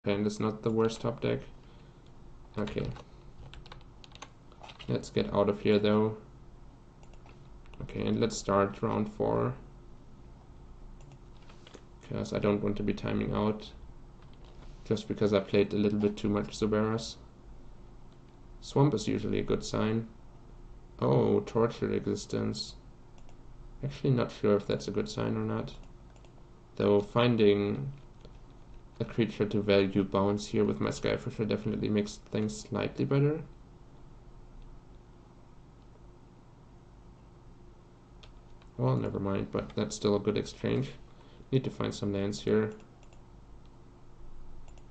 Okay, and it's not the worst top deck. Okay. Let's get out of here though. Okay, and let's start round 4. Because I don't want to be timing out. Just because I played a little bit too much Zuberas. Swamp is usually a good sign. Oh, Tortured Existence. Actually not sure if that's a good sign or not. Though finding a creature to value bounce here with my Skyfisher definitely makes things slightly better. Well, never mind, but that's still a good exchange. Need to find some lands here.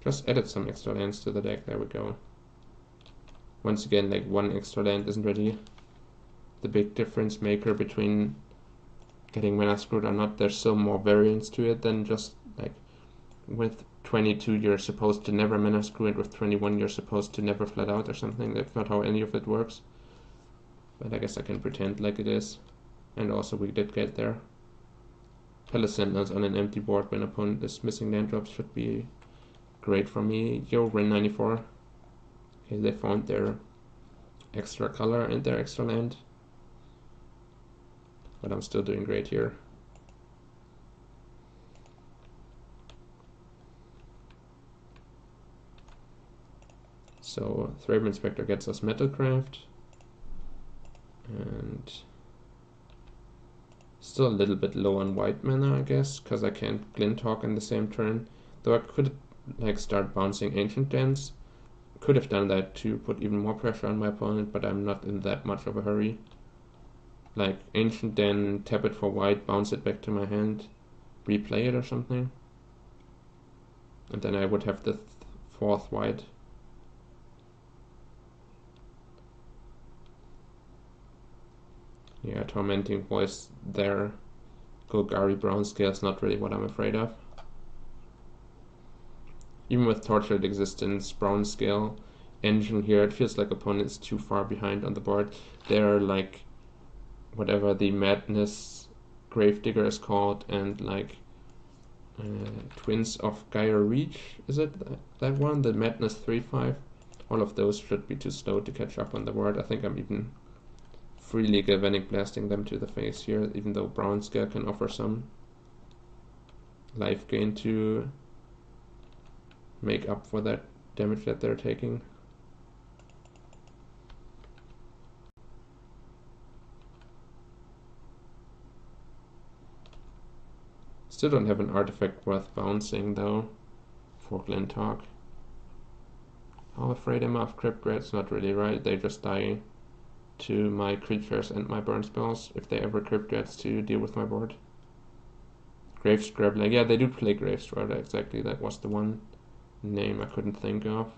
Just added some extra lands to the deck, there we go. Once again, like, one extra land isn't really the big difference maker between getting mana screwed or not. There's still more variance to it than just like with 22 you're supposed to never mana screw it, with 21 you're supposed to never flat out or something. That's not how any of it works. But I guess I can pretend like it is. And also we did get there. Palace Sentinels on an empty board when opponent is missing land drops should be great for me. Yo, Ren 94. Okay, they found their extra color and their extra land. But I'm still doing great here. So Thraben Inspector gets us Metalcraft. And still a little bit low on white mana, I guess, because I can't Glint Hawk in the same turn. Though I could like start bouncing Ancient Dance. Could have done that to put even more pressure on my opponent, but I'm not in that much of a hurry. Like Ancient Den, tap it for white, bounce it back to my hand, replay it or something. And then I would have the 4th white. Yeah, Tormenting Voice there. Golgari Brown Scale is not really what I'm afraid of. Even with Tortured Existence, Brown Scale, Engine here, it feels like opponent's too far behind on the board. They're like whatever the Madness Gravedigger is called, and like Twins of Gaia Reach, is it that one? The Madness 3/5? All of those should be too slow to catch up on the board. I think I'm even freely Galvanic Blasting them to the face here, even though Brown Scale can offer some life gain to make up for that damage that they're taking. Still don't have an artifact worth bouncing though for Glint Hawk. How afraid am I of Crypt Rats? Not really, right? They just die to my creatures and my burn spells if they ever Crypt Rats to deal with my board. Grave Scrabbler, yeah, they do play Grave Scrabbler, exactly. That was the one name I couldn't think of.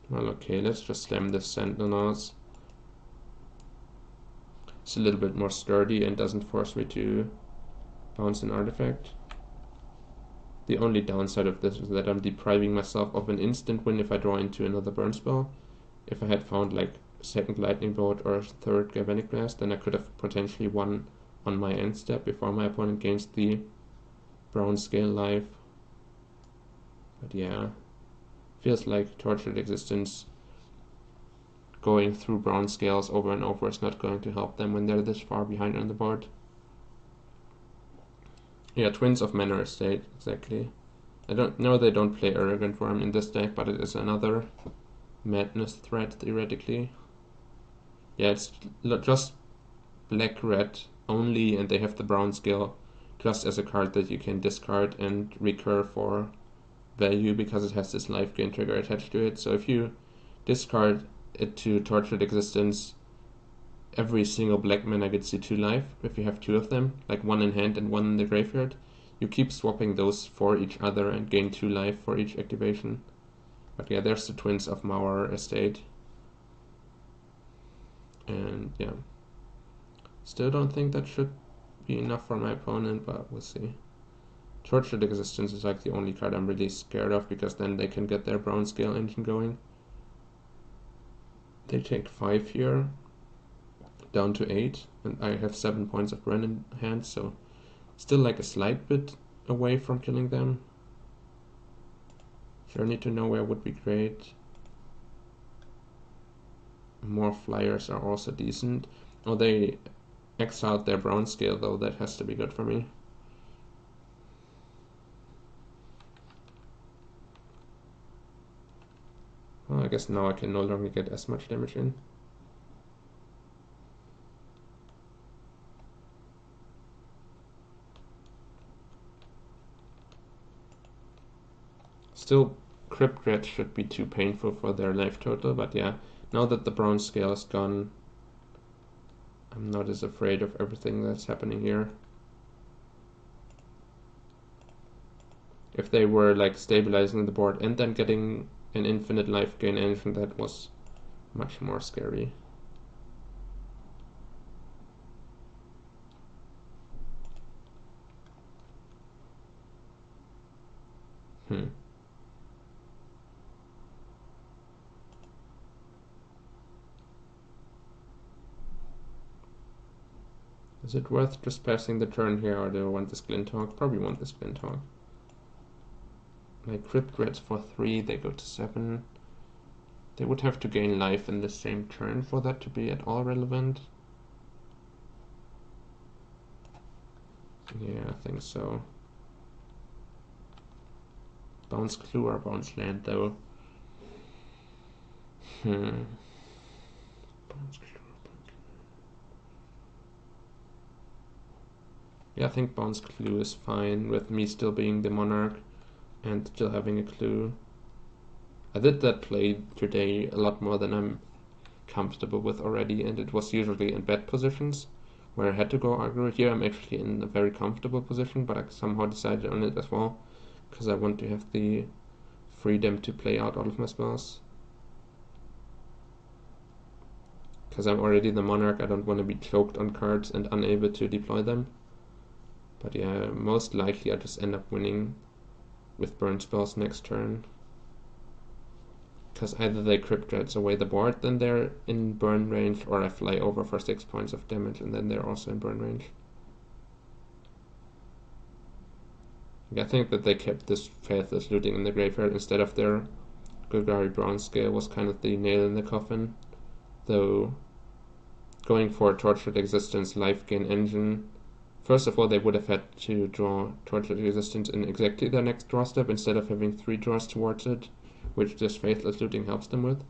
Well, okay, let's just slam this Sentinels. It's a little bit more sturdy and doesn't force me to bounce an artifact. The only downside of this is that I'm depriving myself of an instant win if I draw into another burn spell. If I had found like second Lightning Bolt or third Galvanic Blast, then I could have potentially won on my end step before my opponent gains the Brown Scale life. But yeah, feels like Tortured Existence going through Brown Scales over and over is not going to help them when they're this far behind on the board. Yeah, Twins of Manor Estate, exactly. I don't know, they don't play Arrogant Worm in this deck, but it is another madness threat, theoretically. Yeah, it's just black-red only, and they have the Brown Scale just as a card that you can discard and recur for value because it has this life gain trigger attached to it. So if you discard it to Tortured Existence, every single black mana gets you 2 life if you have 2 of them, like 1 in hand and 1 in the graveyard. You keep swapping those for each other and gain 2 life for each activation. But yeah, there's the Twins of Manor Estate. And yeah, still don't think that should be enough for my opponent, but we'll see. Tortured Existence is like the only card I'm really scared of, because then they can get their Brown Scale engine going. They take 5 here, down to 8, and I have 7 points of Ren in hand, so Still like a slight bit away from killing them. Journey to Nowhere would be great. More flyers are also decent. Oh, they exiled their brown scale though, that has to be good for me. Well, I guess now I can no longer get as much damage in. Still, Crypt Red should be too painful for their life total, but yeah, now that the brown scale is gone, I'm not as afraid of everything that's happening here. If they were like stabilizing the board and then getting an infinite life gain engine, that was much more scary. Is it worth just passing the turn here, or do I want this Glinthawk? Probably want this Glinthawk. My Crypt Reds for 3, they go to 7. They would have to gain life in the same turn for that to be at all relevant. Yeah, I think so. Bounce Clue or Bounce Land though. Bounce Clue. Yeah, I think Bounce Clue is fine with me still being the Monarch and still having a clue. I did that play today a lot more than I'm comfortable with already, and it was usually in bad positions where I had to go aggro. Here I'm actually in a very comfortable position, but I somehow decided on it as well because I want to have the freedom to play out all of my spells. Because I'm already the Monarch, I don't want to be choked on cards and unable to deploy them. But yeah, most likely I just end up winning with burn spells next turn. Because either they Crypt Reds away the board, then they're in burn range, or I fly over for 6 points of damage and then they're also in burn range. I think that they kept this Faithless Looting in the graveyard instead of their Golgari Bronze Scale was kind of the nail in the coffin. Though going for Tortured Existence life gain engine, first of all they would have had to draw Tortured Existence in exactly their next draw step instead of having 3 draws towards it, which this Faithless Looting helps them with.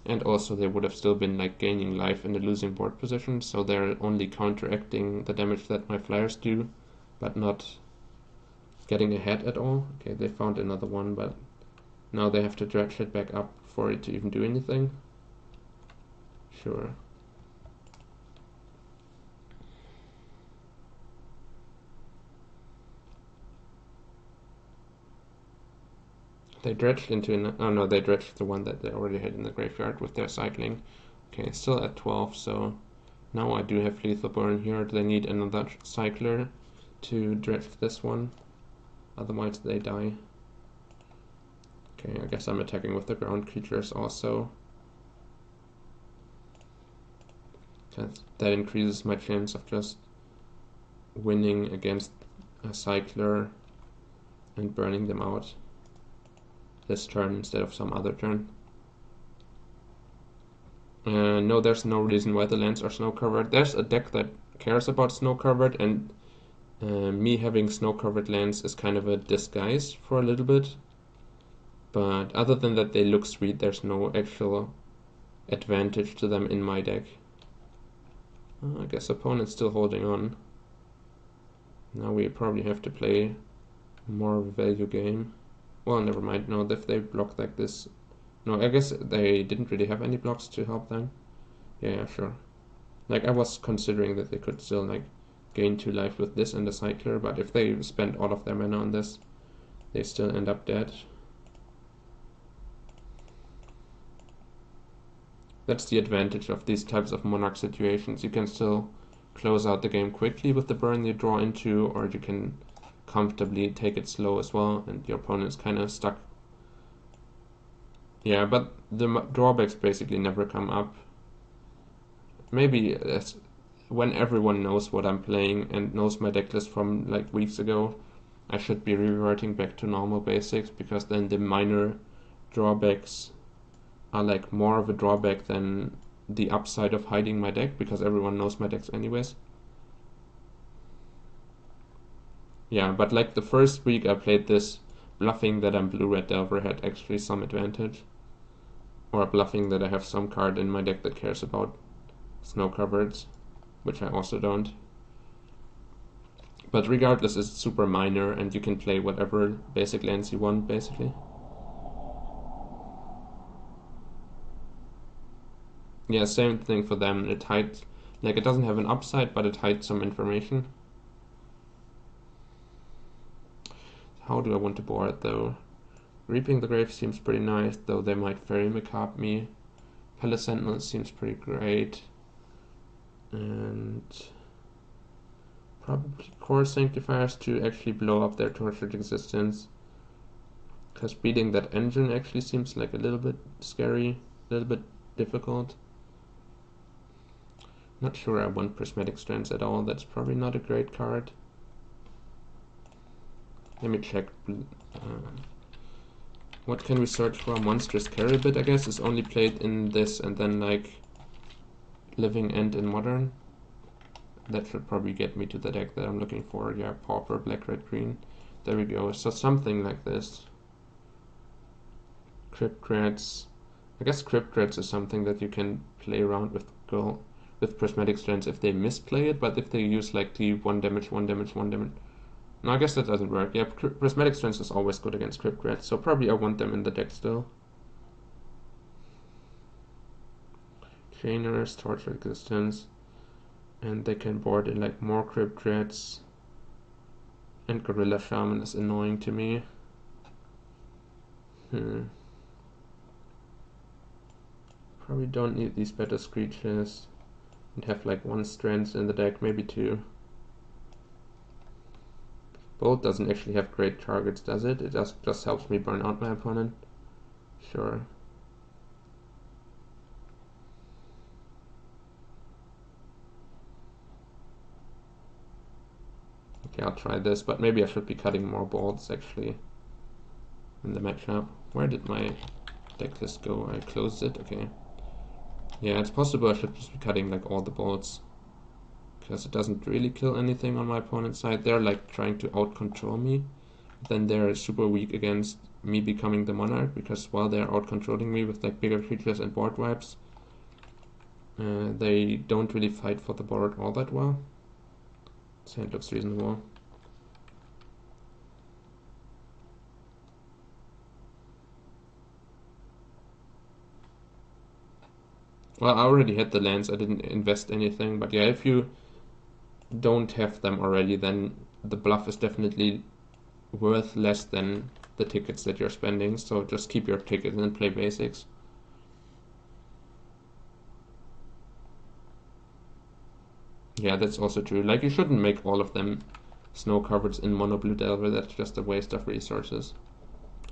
And also they would have still been like gaining life in the losing board position, so they're only counteracting the damage that my flyers do, but not getting ahead at all. Okay, they found another one, but now they have to dredge it back up for it to even do anything. Sure. They dredged into oh no, they dredged the one that they already had in the graveyard with their cycling. Okay, still at 12, so now I do have lethal burn here. They need another cycler to dredge this one, otherwise they die. Okay, I guess I'm attacking with the ground creatures also. That increases my chance of just winning against a cycler and burning them out this turn instead of some other turn. No, there's no reason why the lands are snow covered. There's a deck that cares about snow covered, and me having snow covered lands is kind of a disguise for a little bit. But other than that, they look sweet. There's no actual advantage to them in my deck. I guess opponent's still holding on. Now we probably have to play more of a value game. Well, never mind. No, if they block like this. No, I guess they didn't really have any blocks to help them. Yeah, sure. Like, I was considering that they could still, like, gain 2 life with this and the cycler, but if they spend all of their mana on this, they still end up dead. That's the advantage of these types of Monarch situations. You can still close out the game quickly with the burn you draw into, or you can comfortably take it slow as well, and your opponent's kind of stuck. Yeah, but the drawbacks basically never come up. Maybe when everyone knows what I'm playing and knows my deck list from like weeks ago, I should be reverting back to normal basics, because then the minor drawbacks are like more of a drawback than the upside of hiding my deck, because everyone knows my decks anyways. Yeah, but like the first week I played this, bluffing that I'm blue-red Delver had actually some advantage. Or bluffing that I have some card in my deck that cares about snow coverage, which I also don't. But regardless, it's super minor, and you can play whatever basic lands you want, basically. Yeah, same thing for them. It hides, like, it doesn't have an upside, but it hides some information. How do I want to board, though? Reaping the Grave seems pretty nice, though they might Fairy Macabre me. Palace Sentinel seems pretty great. And probably Core Sanctifiers to actually blow up their Tortured Existence. Because beating that engine actually seems like a little bit scary, a little bit difficult. Not sure I want Prismatic Strands at all. That's probably not a great card. Let me check. What can we search for? Monstrous Caribid, I guess, is only played in this and then like Living End in Modern. That should probably get me to the deck that I'm looking for. Yeah, Pauper, black, red, green. There we go. So something like this. Crypt Rats. I guess Crypt Rats is something that you can play around with Prismatic Strands if they misplay it, but if they use like the 1 damage, 1 damage, 1 damage. No, I guess that doesn't work. Yeah, Prismatic Strands is always good against Crypt Rats, so probably I want them in the deck still. Chainers, Torture Existence, and they can board in like more Crypt Rats. And Gorilla Shaman is annoying to me. Probably don't need these better Screeches. And have like 1 Strands in the deck, maybe 2. Bolt doesn't actually have great targets, does it? It just helps me burn out my opponent. Sure. Okay, I'll try this, but maybe I should be cutting more bolts actually in the matchup. Where did my deck list go? I closed it, okay. Yeah, it's possible I should just be cutting like all the bolts, because it doesn't really kill anything on my opponent's side. They're like trying to out-control me. Then they're super weak against me becoming the Monarch, because while they're out-controlling me with like bigger creatures and board wipes, they don't really fight for the board all that well. So it looks reasonable. Well, I already had the lands, I didn't invest anything, but yeah, if you don't have them already, then the bluff is definitely worth less than the tickets that you're spending, so just keep your tickets and play basics. Yeah, that's also true. Like, you shouldn't make all of them snow coverage in mono blue Delver, that's just a waste of resources.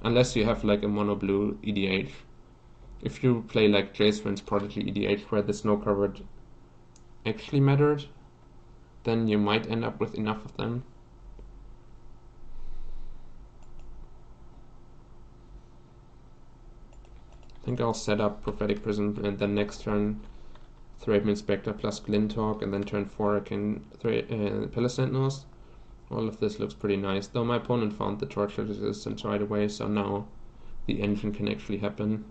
Unless you have like a mono blue EDH. If you play like Jacevin's Prodigy EDH where the snow coverage actually mattered, then you might end up with enough of them. I think I'll set up Prophetic Prism and then next turn Thraben Inspector plus Glintalk, and then turn 4 I can Palace Sentinels. All of this looks pretty nice, though my opponent found the Torture Resistance right away, so now the engine can actually happen.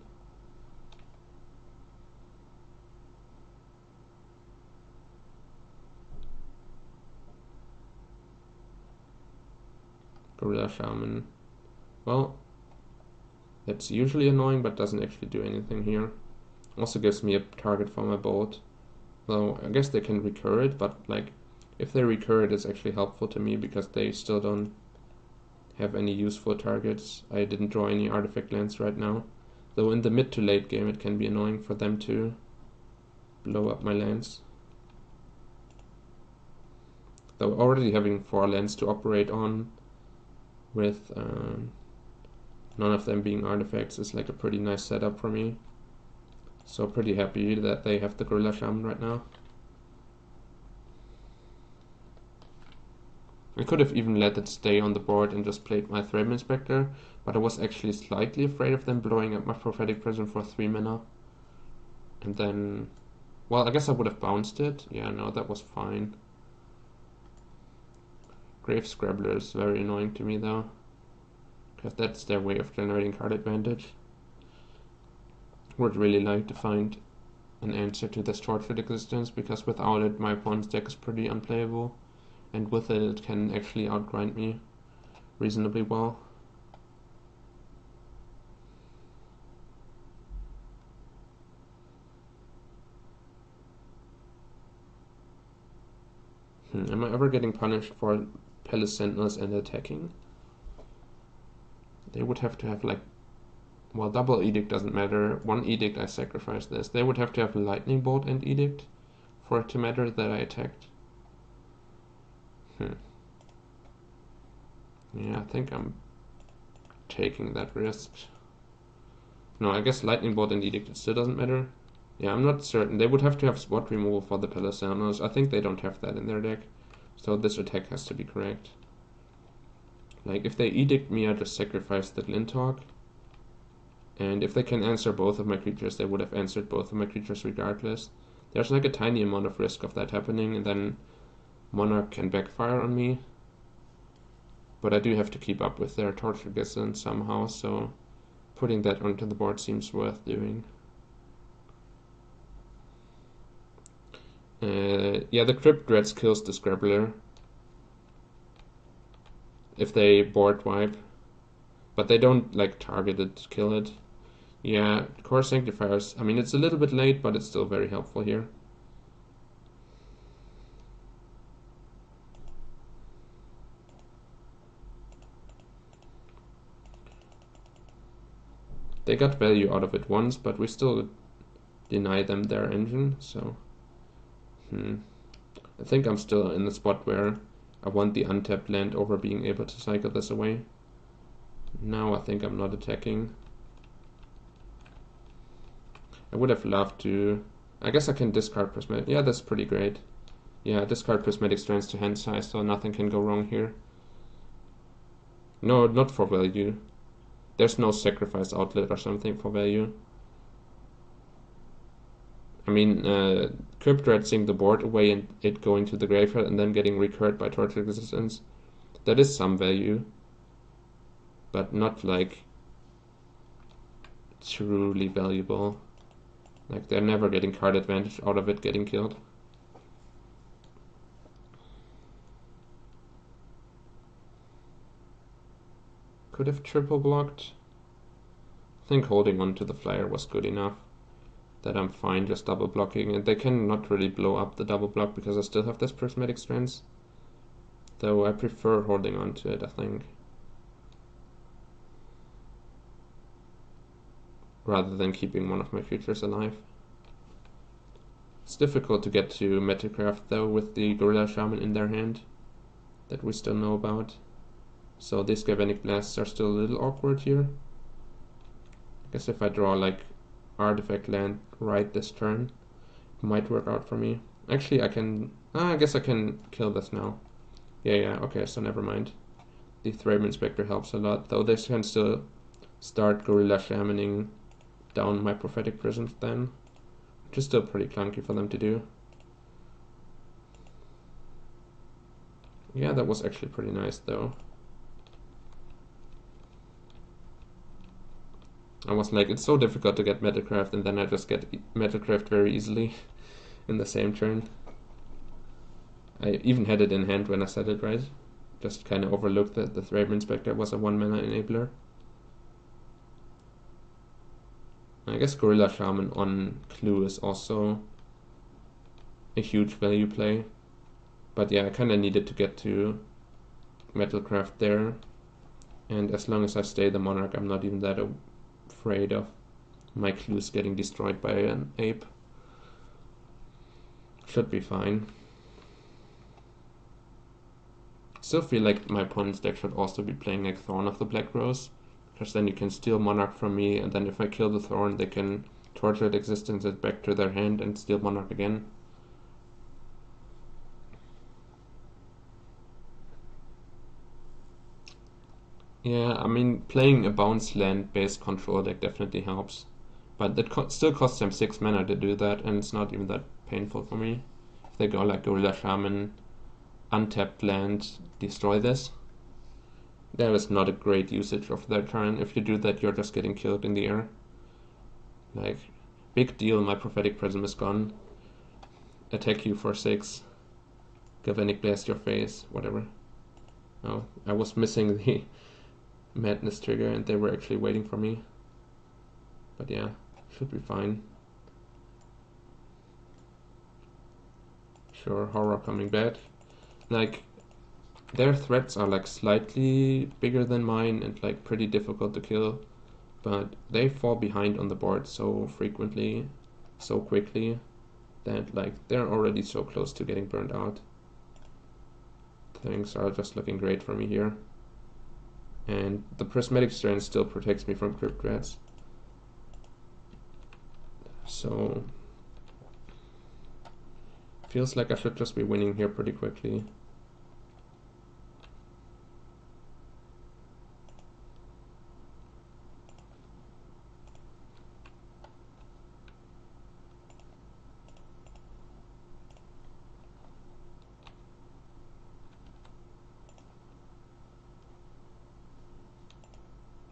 Gorilla Shaman. Well, that's usually annoying, but doesn't actually do anything here. Also gives me a target for my bolt. Though I guess they can recur it, but like if they recur it, it's actually helpful to me because they still don't have any useful targets. I didn't draw any artifact lands right now. Though in the mid to late game it can be annoying for them to blow up my lands. Though already having 4 lands to operate on with none of them being artifacts is like a pretty nice setup for me. So pretty happy that they have the Gorilla Shaman right now. I could have even let it stay on the board and just played my Thread Inspector, but I was actually slightly afraid of them blowing up my Prophetic Prism for 3 mana. And then, well, I guess I would have bounced it. Yeah, no, that was fine. Grave Scrabbler is very annoying to me though, because that's their way of generating card advantage. Would really like to find an answer to this Tortured Existence, because without it my opponent's deck is pretty unplayable, and with it it can actually outgrind me reasonably well. Am I ever getting punished for Palace Sentinels and attacking? They would have to have like, well, double Edict doesn't matter. One Edict I sacrifice this. They would have to have Lightning Bolt and Edict for it to matter that I attacked. Yeah, I think I'm taking that risk. No, I guess Lightning Bolt and Edict, it still doesn't matter. Yeah, I'm not certain. They would have to have spot removal for the Palace Sentinels. I think they don't have that in their deck. So this attack has to be correct. Like, if they Edict me, I just sacrifice the Glinthawk. And if they can answer both of my creatures, they would have answered both of my creatures regardless. There's like a tiny amount of risk of that happening, and then Monarch can backfire on me. But I do have to keep up with their Tortured Existence somehow, so putting that onto the board seems worth doing. Yeah, the Crypt Dreads kills the Scrabbler if they board wipe, but they don't like target it, kill it. Yeah, Core Sanctifiers, I mean, it's a little bit late, but it's still very helpful here. They got value out of it once, but we still deny them their engine, so I think I'm still in the spot where I want the untapped land over being able to cycle this away. Now I think I'm not attacking. I would have loved to... I guess I can discard Prismatic. Yeah, that's pretty great. Yeah, discard Prismatic Strands to hand size, so nothing can go wrong here. No, not for value. There's no sacrifice outlet or something for value. I mean, Crypt Dreadsing the board away and it going to the graveyard and then getting recurred by Tortured Existence. That is some value, but not like truly valuable. Like, they're never getting card advantage out of it getting killed. Could have triple blocked. I think holding on to the flyer was good enough that I'm fine just double blocking, and they can not really blow up the double block because I still have this Prismatic Strands. Though I prefer holding on to it, I think, rather than keeping one of my creatures alive. It's difficult to get to Metacraft though with the Gorilla Shaman in their hand that we still know about. So these Galvanic Blasts are still a little awkward here. I guess if I draw like Artifact land right this turn, it might work out for me. Actually, I can... I guess I can kill this now. Yeah, okay, so never mind. The Thread Inspector helps a lot, though this can still start Gorilla Shamaning down my Prophetic Prisms then, which is still pretty clunky for them to do. Yeah, that was actually pretty nice though. I was like, it's so difficult to get Metacraft, and then I just get Metacraft very easily in the same turn. I even had it in hand when I said it, right? Just kind of overlooked that the Thread Inspector was a 1-mana enabler. I guess Gorilla Shaman on Clue is also a huge value play. But yeah, I kind of needed to get to Metalcraft there. And as long as I stay the Monarch, I'm not even that afraid of my Clues getting destroyed by an ape. Should be fine. Still feel like my opponent's deck should also be playing like Thorn of the Black Rose, because then you can steal Monarch from me, and then if I kill the Thorn, they can Tortured Existence it back to their hand and steal Monarch again. Yeah, I mean, playing a bounce land-based control deck definitely helps. But it still costs them 6 mana to do that, and it's not even that painful for me. If they go like Gorilla Shaman, untapped land, destroy this, there is not a great usage of their turn. If you do that, you're just getting killed in the air. Like, big deal, my Prophetic Prism is gone. Attack you for 6. Galvanic Blast your face, whatever. Oh, I was missing the Madness trigger and they were actually waiting for me. But yeah, should be fine. Sure, Horror coming back. Like, their threats are like slightly bigger than mine and like pretty difficult to kill. But they fall behind on the board so frequently, so quickly, that like they're already so close to getting burned out. Things are just looking great for me here. And the Prismatic Strand still protects me from Crypt Rats. So feels like I should just be winning here pretty quickly.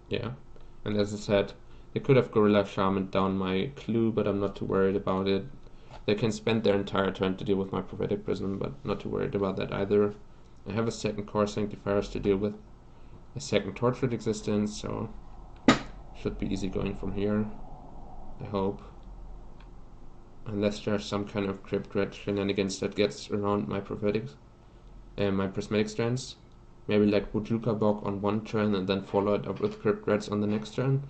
Yeah, and as I said, they could have Gorilla Shaman down my clue, but I'm not too worried about it. They can spend their entire turn to deal with my Prophetic Prism, but not too worried about that either. I have a second Core Sanctifiers to deal with, a second Tortured Existence, so should be easy going from here, I hope. Unless there's some kind of Crypt Rat shenanigans that gets around my my Prismatic Strands. Maybe like Bujuka Bog on one turn and then follow it up with Crypt Rats on the next turn.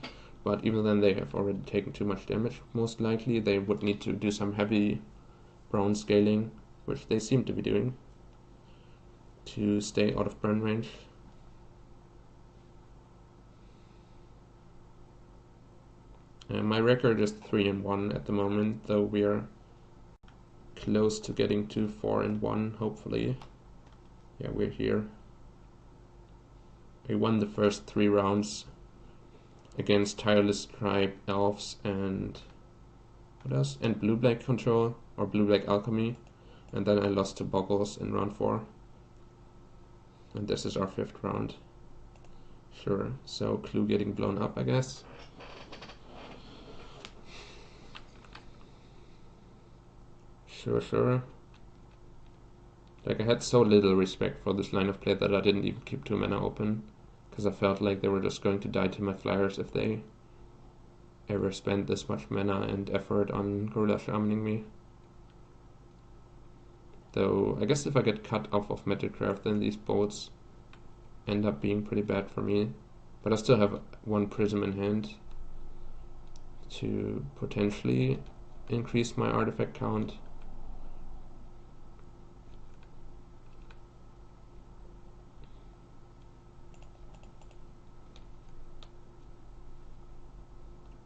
But even then they have already taken too much damage. Most likely they would need to do some heavy brown scaling, which they seem to be doing, to stay out of burn range. My record is 3-1 at the moment, though we are close to getting to 4-1, hopefully. Yeah, we're here. We won the first 3 rounds against Tireless Tribe, Elves, and what else? And Blue-Black Control, or Blue-Black Alchemy. And then I lost to Boggles in round 4. And this is our 5th round. Sure, so Clue getting blown up, I guess. Sure. Like, I had so little respect for this line of play that I didn't even keep 2 mana open, because I felt like they were just going to die to my flyers if they ever spent this much mana and effort on Gorilla Shamaning me. Though, I guess if I get cut off of Metalcraft, then these bolts end up being pretty bad for me. But I still have 1 Prism in hand to potentially increase my artifact count.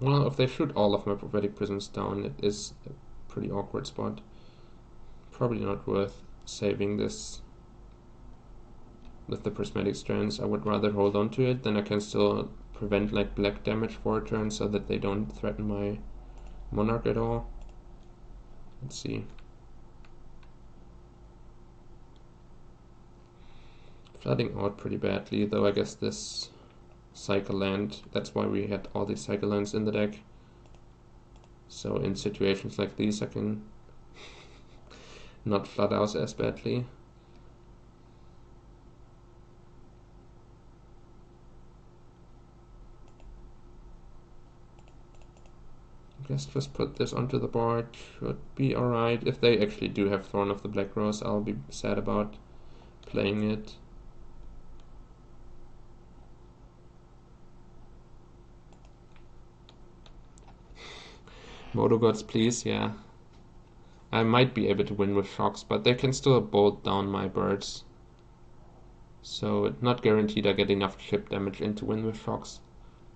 Well, if they shoot all of my Prophetic Prisms down, it is a pretty awkward spot. Probably not worth saving this with the Prismatic Strands. I would rather hold on to it, then I can still prevent like black damage for a turn so that they don't threaten my Monarch at all. Let's see. Flooding out pretty badly, though I guess this cycle land, that's why we had all these cycle lands in the deck. So in situations like these I can not flood out as badly. I guess just put this onto the board, should be alright. If they actually do have Thorn of the Black Rose, I'll be sad about playing it. Moto Gods, please, yeah. I might be able to win with Shocks, but they can still bolt down my birds. So it's not guaranteed I get enough chip damage in to win with Shocks.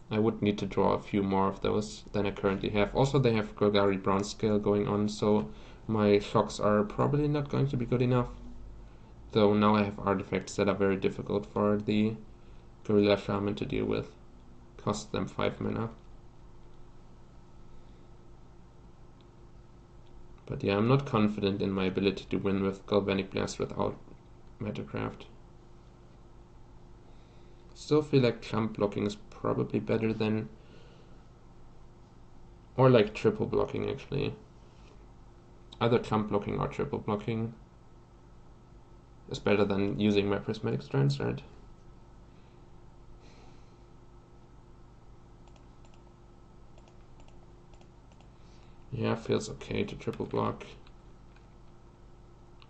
I would need to draw a few more of those than I currently have. Also, they have Golgari Brown Scale going on, so my Shocks are probably not going to be good enough. Though now I have artifacts that are very difficult for the Gorilla Shaman to deal with. Cost them 5 mana. But yeah, I'm not confident in my ability to win with Galvanic Blast without Metacraft. Still feel like clump blocking is probably better than, or like triple blocking actually. Either clump blocking or triple blocking is better than using my Prismatic Strands, right? Yeah, feels okay to triple block.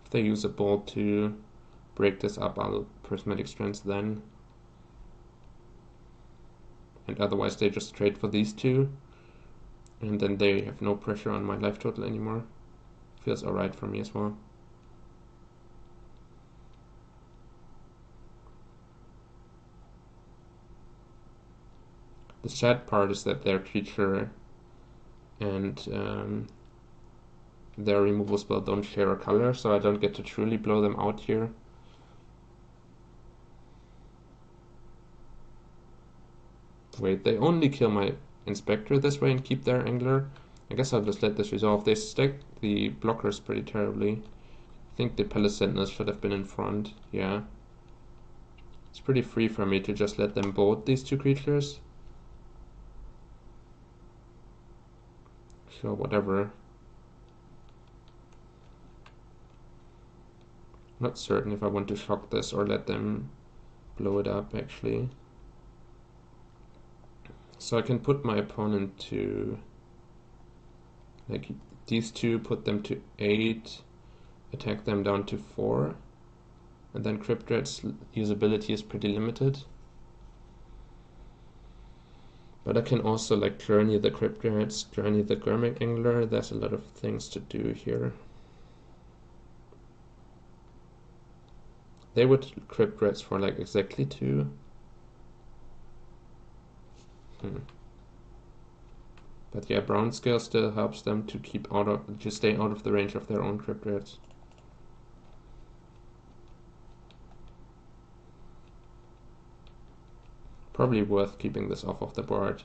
If they use a bolt to break this up, I'll Prismatic Strands then. And otherwise they just trade for these two, and then they have no pressure on my life total anymore. Feels alright for me as well. The sad part is that their creature and their removal spell don't share a color, so I don't get to truly blow them out here. Wait, they only kill my Inspector this way and keep their Angler? I guess I'll just let this resolve. They stack the blockers pretty terribly. I think the Palace Sentinels should have been in front, yeah. It's pretty free for me to just let them bolt these two creatures. Sure, whatever. Not certain if I want to shock this or let them blow it up, actually. So I can put my opponent to, like, these two, put them to 8, attack them down to 4, and then Crypt Dread's usability is pretty limited. But I can also, like, journey the Crypt Dreads, journey the Gurmag Angler. There's a lot of things to do here. They would Crypt Dreads for, like, exactly 2. But yeah, Brown Scale still helps them to stay out of the range of their own Crypt Dreads. Probably worth keeping this off of the board.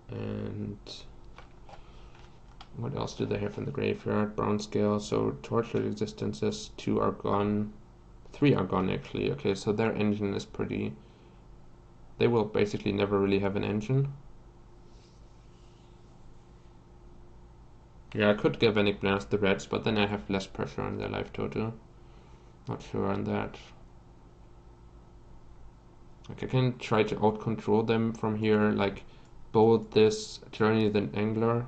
And what else do they have in the graveyard? Brown Scale, so Torture Resistances, 2 are gone. 3 are gone actually. Okay, so their engine is pretty... They will basically never really have an engine. Yeah, I could Galvanic Blast the Reds, but then I have less pressure on their life total. Not sure on that. Like, I can try to out-control them from here, like bolt this, journey the Angler.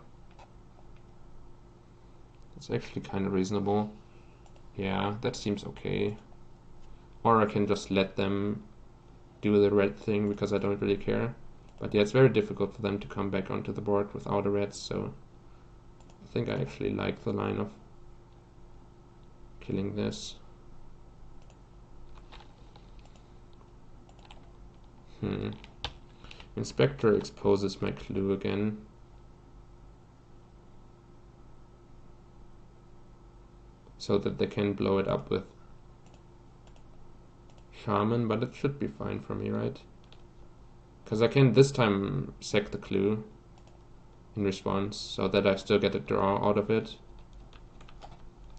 It's actually kind of reasonable. Yeah, that seems okay. Or I can just let them do the red thing because I don't really care. But yeah, it's very difficult for them to come back onto the board without a red, so I think I actually like the line of killing this. Inspector exposes my clue again. So that they can blow it up with Shaman, but it should be fine for me, right? Because I can this time sack the clue in response, so that I still get a draw out of it.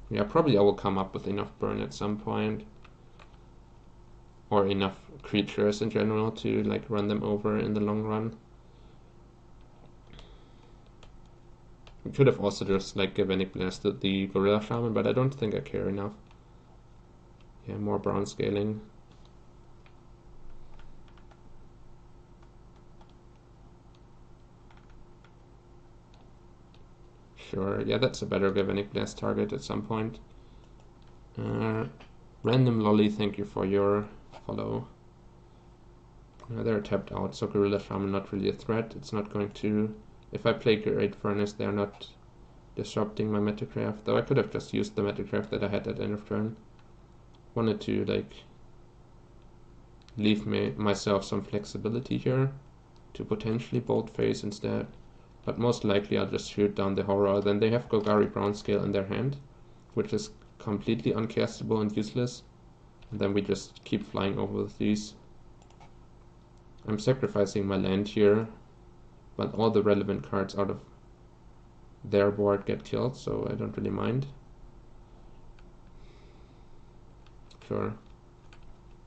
Yeah, probably I will come up with enough burn at some point. Or enough creatures in general to like run them over in the long run. We could have also just like Galvanic Blasted the Gorilla Shaman, but I don't think I care enough. Yeah, more brown scaling. Sure, yeah, that's a better Galvanic Blast target at some point. Random Lolly, thank you for your follow. They're tapped out, so Gorilla Shaman not really a threat. It's not going to... If I play Great Furnace, they're not disrupting my Metacraft. Though I could have just used the Metacraft that I had at end of turn. Wanted to, like, leave myself some flexibility here to potentially bolt phase instead. But most likely I'll just shoot down the Horror. Then they have Golgari Brown Scale in their hand, which is completely uncastable and useless. And then we just keep flying over with these. I'm sacrificing my land here, but all the relevant cards out of their board get killed, so I don't really mind. Sure.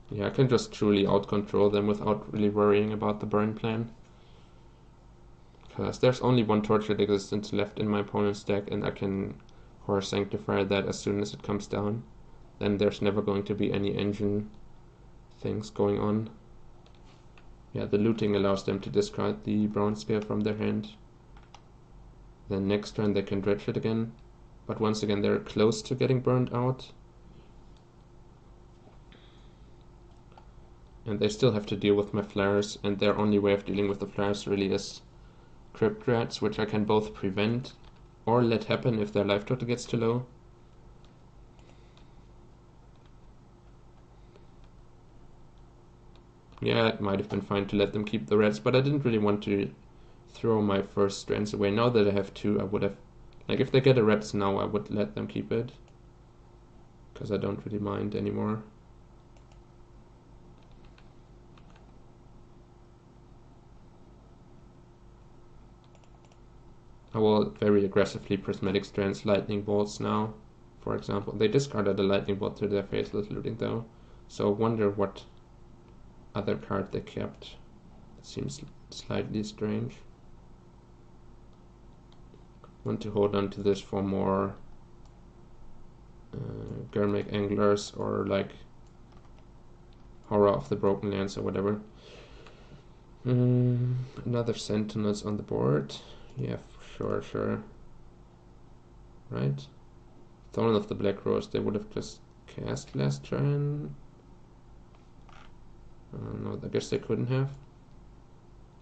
Yeah, I can just truly out-control them without really worrying about the burn plan. Because there's only one Tortured Existence left in my opponent's deck, and I can Horror Sanctify that as soon as it comes down. Then there's never going to be any engine things going on. Yeah, the looting allows them to discard the Bronze Scale from their hand. Then next turn they can dredge it again. But once again they're close to getting burned out. And they still have to deal with my flares, and their only way of dealing with the flares really is Crypt Rats, which I can both prevent or let happen if their life total gets too low. Yeah, it might have been fine to let them keep the rats, but I didn't really want to throw my first strands away. Now that I have two, I would have... Like, if they get a rats now, I would let them keep it. Because I don't really mind anymore. I will very aggressively Prismatic Strands Lightning Bolts now, for example. They discarded a Lightning Bolt to their Faceless Looting though, so I wonder what other card they kept. It seems slightly strange. Want to hold on to this for more Gurmag Anglers or like Horror of the Broken Lands or whatever. Another Sentinels on the board. Yeah, sure. Right? Thorn of the Black Rose, they would have just cast last turn. No, I guess they couldn't have.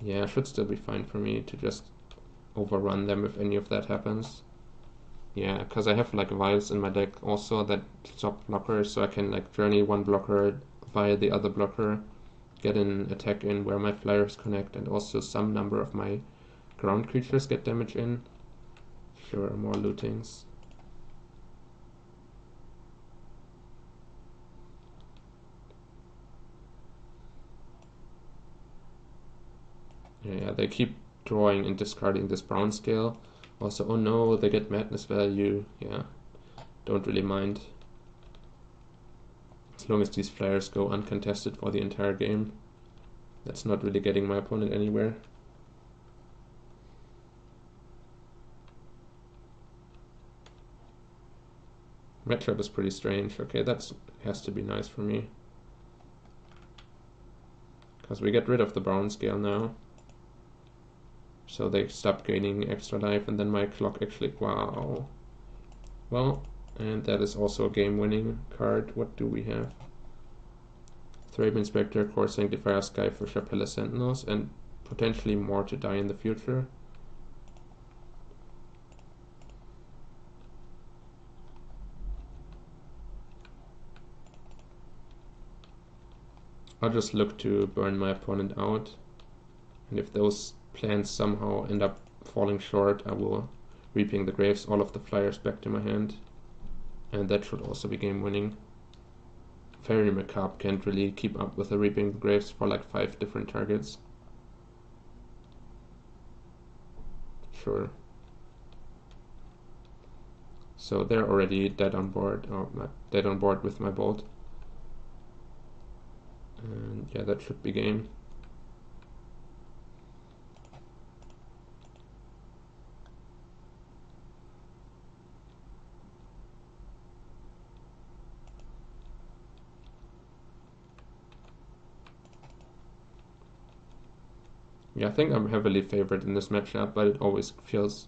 Yeah, it should still be fine for me to just overrun them if any of that happens. Yeah, because I have like vials in my deck also that stop blockers, so I can like journey one blocker via the other blocker, get an attack in where my flyers connect, and also some number of my ground creatures get damage in. Sure, more lootings. Yeah, they keep drawing and discarding this brown scale. Also, oh no, they get madness value. Yeah, don't really mind. As long as these flyers go uncontested for the entire game. That's not really getting my opponent anywhere. Matchup is pretty strange. Okay, that has to be nice for me. Because we get rid of the brown scale now. So they stop gaining extra life, and then my clock actually... Wow. Well, and that is also a game-winning card. What do we have? Thraben Inspector, Core Sanctifier, Skyfisher, Palace Sentinels, and potentially more to die in the future. I'll just look to burn my opponent out, and if those plans somehow end up falling short, I will Reaping the Graves all of the flyers back to my hand, and that should also be game winning. Fairy Macabre can't really keep up with the Reaping the Graves for like 5 different targets. Sure. So they're already dead on board, or dead on board with my bolt. And yeah, that should be game. Yeah, I think I'm heavily favored in this matchup, but it always feels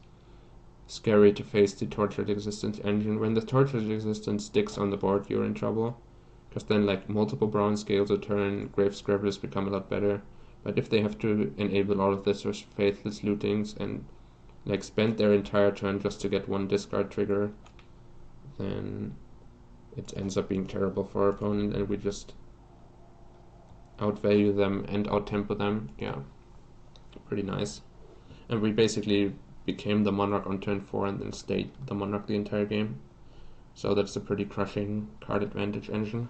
scary to face the Tortured Existence engine. When the Tortured Existence sticks on the board, you're in trouble. Because then like multiple brown scales a turn, Grave Scrabblers become a lot better. But if they have to enable all of this with Faithless Lootings and like spend their entire turn just to get one discard trigger, then it ends up being terrible for our opponent, and we just outvalue them and outtempo them. Yeah, pretty nice. And we basically became the Monarch on turn 4 and then stayed the Monarch the entire game. So that's a pretty crushing card advantage engine.